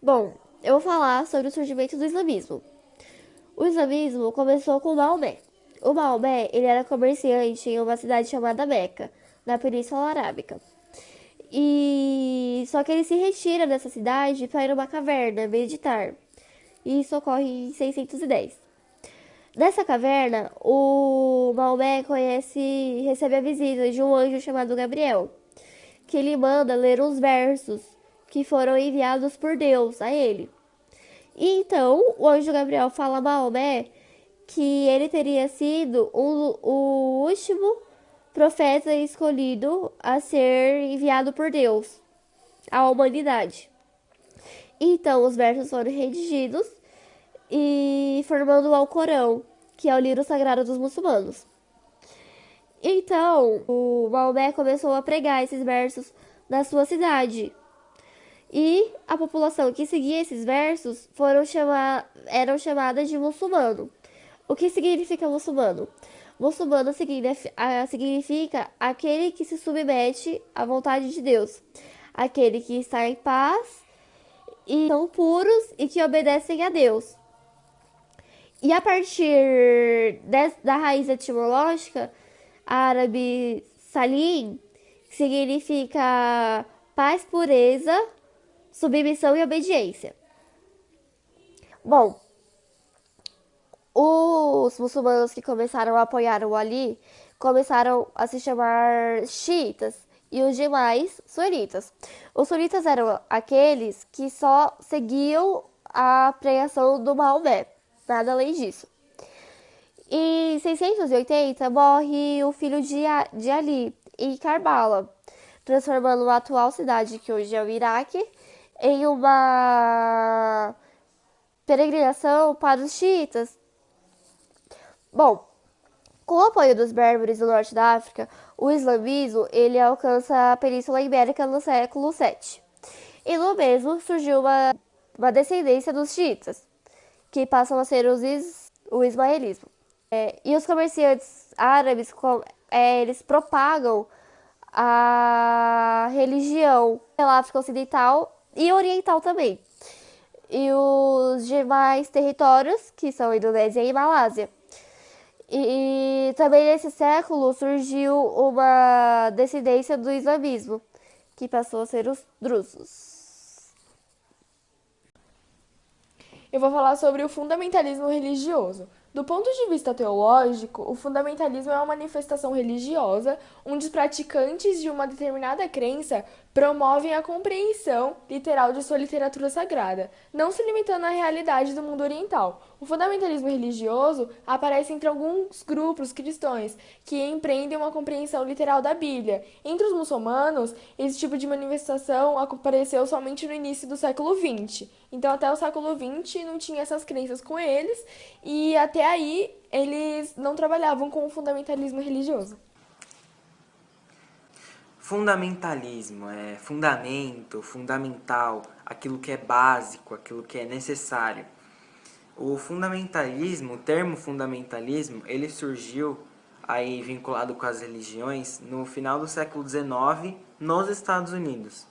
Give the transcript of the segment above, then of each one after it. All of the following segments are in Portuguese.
Bom, eu vou falar sobre o surgimento do islamismo. O islamismo começou com Maomé. O Maomé, ele era comerciante em uma cidade chamada Meca, na Península Arábica. E só que ele se retira dessa cidade para ir numa caverna meditar. E isso ocorre em 610. Nessa caverna, o Maomé recebe a visita de um anjo chamado Gabriel, que ele manda ler uns versos que foram enviados por Deus a ele. E então o anjo Gabriel fala a Maomé que ele teria sido o último profeta escolhido a ser enviado por Deus à humanidade. Então os versos foram redigidos e formando o Alcorão, que é o livro sagrado dos muçulmanos. Então o Maomé começou a pregar esses versos na sua cidade. E a população que seguia esses versos eram chamadas de muçulmano. O que significa muçulmano? Muçulmano significa aquele que se submete à vontade de Deus, aquele que está em paz e são puros e que obedecem a Deus. E a partir da raiz etimológica, árabe salim significa paz, pureza, submissão e obediência. Bom, os muçulmanos que começaram a apoiar o Ali começaram a se chamar xiitas e os demais sunitas. Os sunitas eram aqueles que só seguiam a pregação do Maomé, nada além disso. Em 680 morre o filho de Ali em Karbala, transformando a atual cidade, que hoje é o Iraque, em uma peregrinação para os xiitas. Bom, com o apoio dos berberes do norte da África, o islamismo ele alcança a Península Ibérica no século VII. E no mesmo surgiu uma descendência dos xiitas, que passam a ser o ismaelismo. E os comerciantes árabes, eles propagam a religião pela África Ocidental e Oriental também. E os demais territórios, que são Indonésia e Malásia. E também nesse século surgiu uma descendência do islamismo, que passou a ser os drusos. Eu vou falar sobre o fundamentalismo religioso. Do ponto de vista teológico, o fundamentalismo é uma manifestação religiosa onde os praticantes de uma determinada crença promovem a compreensão literal de sua literatura sagrada, não se limitando à realidade do mundo oriental. O fundamentalismo religioso aparece entre alguns grupos cristãos que empreendem uma compreensão literal da Bíblia. Entre os muçulmanos, esse tipo de manifestação apareceu somente no início do século XX. Então, até o século XX não tinha essas crenças com eles, e até aí eles não trabalhavam com o fundamentalismo religioso. Fundamentalismo é fundamento, fundamental, aquilo que é básico, aquilo que é necessário. O fundamentalismo, o termo fundamentalismo, ele surgiu aí vinculado com as religiões no final do século XIX nos Estados Unidos,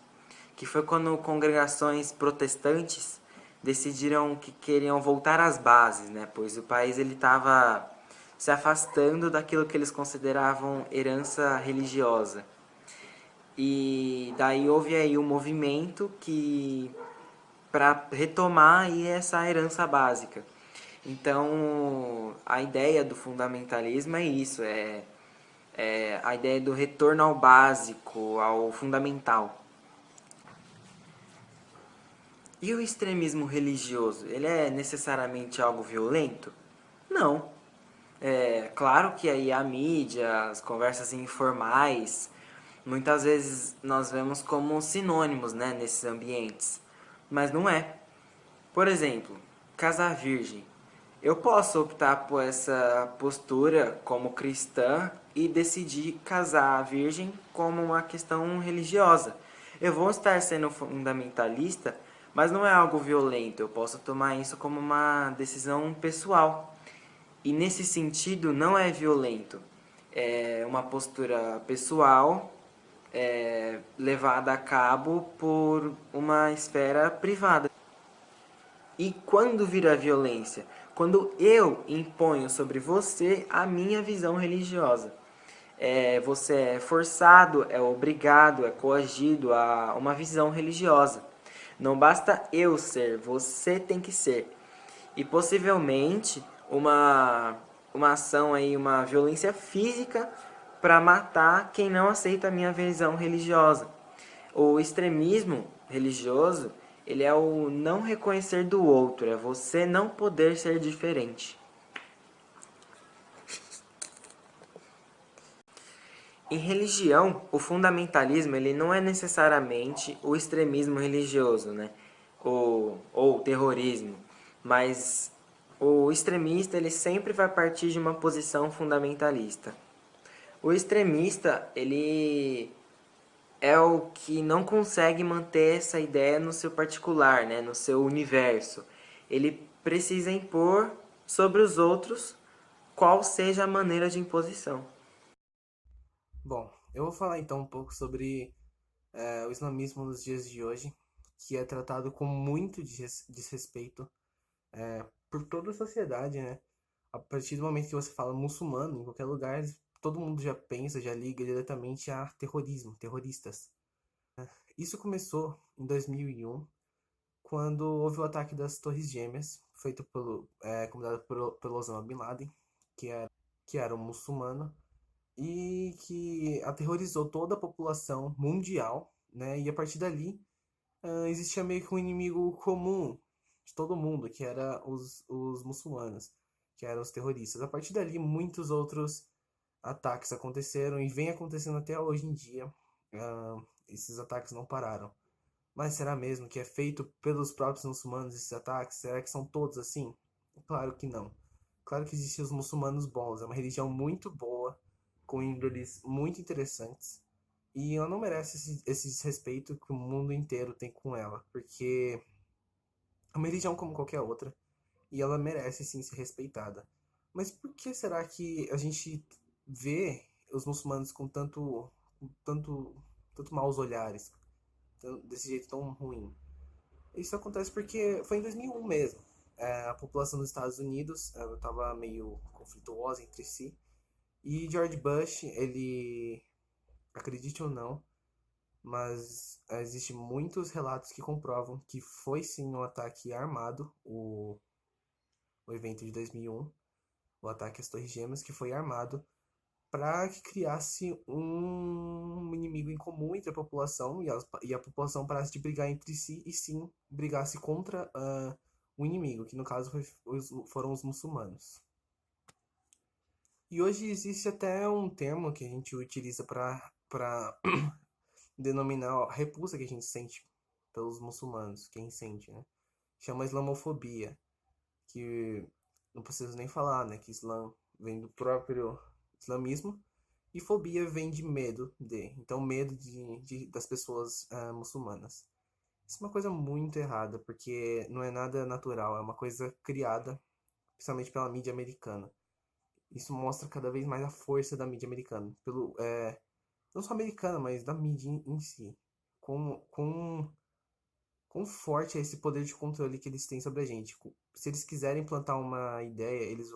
que foi quando congregações protestantes decidiram que queriam voltar às bases, né? Pois o país ele estava se afastando daquilo que eles consideravam herança religiosa. E daí houve aí um movimento que para retomar aí essa herança básica. Então, a ideia do fundamentalismo é isso, é a ideia do retorno ao básico, ao fundamental. E o extremismo religioso, ele é necessariamente algo violento? Não. É claro que aí a mídia, as conversas informais, muitas vezes nós vemos como sinônimos, né, nesses ambientes. Mas não é. Por exemplo, casar virgem. Eu posso optar por essa postura como cristã e decidir casar a virgem como uma questão religiosa. Eu vou estar sendo fundamentalista, mas não é algo violento. Eu posso tomar isso como uma decisão pessoal. E nesse sentido não é violento. É uma postura pessoal levada a cabo por uma esfera privada. E quando vira violência? Quando eu imponho sobre você a minha visão religiosa. Você é forçado, é obrigado, é coagido a uma visão religiosa. Não basta eu ser, você tem que ser. E possivelmente uma ação aí, uma violência física para matar quem não aceita a minha visão religiosa. O extremismo religioso, ele é o não reconhecer do outro, é você não poder ser diferente. Em religião, o fundamentalismo ele não é necessariamente o extremismo religioso, né? Ou o terrorismo, mas o extremista ele sempre vai partir de uma posição fundamentalista. O extremista ele é o que não consegue manter essa ideia no seu particular, né? No seu universo. Ele precisa impor sobre os outros qual seja a maneira de imposição. Bom, eu vou falar então um pouco sobre o islamismo nos dias de hoje, que é tratado com muito desrespeito por toda a sociedade, né? A partir do momento que você fala muçulmano, em qualquer lugar, todo mundo já pensa, já liga diretamente a terrorismo, terroristas. Isso começou em 2001, quando houve o ataque das Torres Gêmeas, feito comandado pelo Osama Bin Laden, que era um muçulmano, e que aterrorizou toda a população mundial, né? E a partir dali existia meio que um inimigo comum de todo mundo, que era os muçulmanos, que eram os terroristas. A partir dali, muitos outros ataques aconteceram e vem acontecendo até hoje em dia. Esses ataques não pararam. Mas será mesmo que é feito pelos próprios muçulmanos esses ataques? Será que são todos assim? Claro que não. Claro que existem os muçulmanos bons. É uma religião muito boa, com índoles muito interessantes. E ela não merece esse desrespeito que o mundo inteiro tem com ela. Porque é uma religião como qualquer outra. E ela merece sim ser respeitada. Mas por que será que a gente vê os muçulmanos com tanto maus olhares, desse jeito tão ruim? Isso acontece porque foi em 2001 mesmo. A população dos Estados Unidos estava meio conflituosa entre si. E George Bush, ele, acredite ou não, mas existem muitos relatos que comprovam que foi sim um ataque armado, o evento de 2001, o ataque às Torres Gêmeas, que foi armado para que criasse um inimigo em comum entre a população e a população parasse de brigar entre si e sim brigasse contra o inimigo, que no caso foram os muçulmanos. E hoje existe até um termo que a gente utiliza para denominar a repulsa que a gente sente pelos muçulmanos, quem sente, né? Chama islamofobia, que não preciso nem falar, né? Que Islã vem do próprio islamismo e fobia vem de medo de. Então, medo das pessoas muçulmanas. Isso é uma coisa muito errada, porque não é nada natural, é uma coisa criada, principalmente pela mídia americana. Isso mostra cada vez mais a força da mídia americana. Não só americana, mas da mídia em si. Quão forte é esse poder de controle que eles têm sobre a gente. Se eles quiserem plantar uma ideia, eles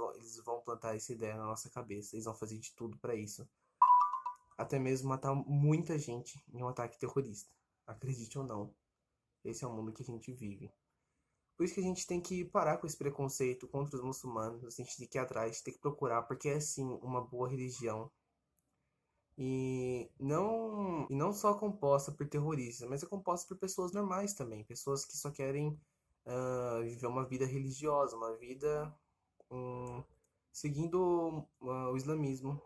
vão plantar essa ideia na nossa cabeça. Eles vão fazer de tudo para isso. Até mesmo matar muita gente em um ataque terrorista. Acredite ou não, esse é o mundo que a gente vive. Por isso que a gente tem que parar com esse preconceito contra os muçulmanos. A gente tem que ir atrás, tem que procurar, porque é sim uma boa religião. E não só composta por terroristas, mas é composta por pessoas normais também. Pessoas que só querem viver uma vida religiosa, uma vida seguindo o islamismo.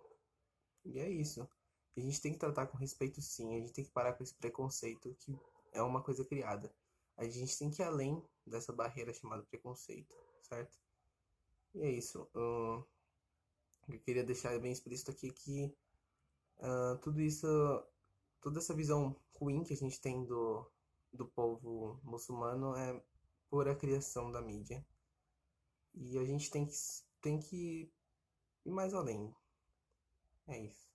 E é isso. A gente tem que tratar com respeito sim, a gente tem que parar com esse preconceito que é uma coisa criada. A gente tem que ir além dessa barreira chamada preconceito, certo? E é isso. Eu queria deixar bem explícito aqui que tudo isso, toda essa visão ruim que a gente tem do povo muçulmano é pura criação da mídia. E a gente tem que ir mais além. É isso.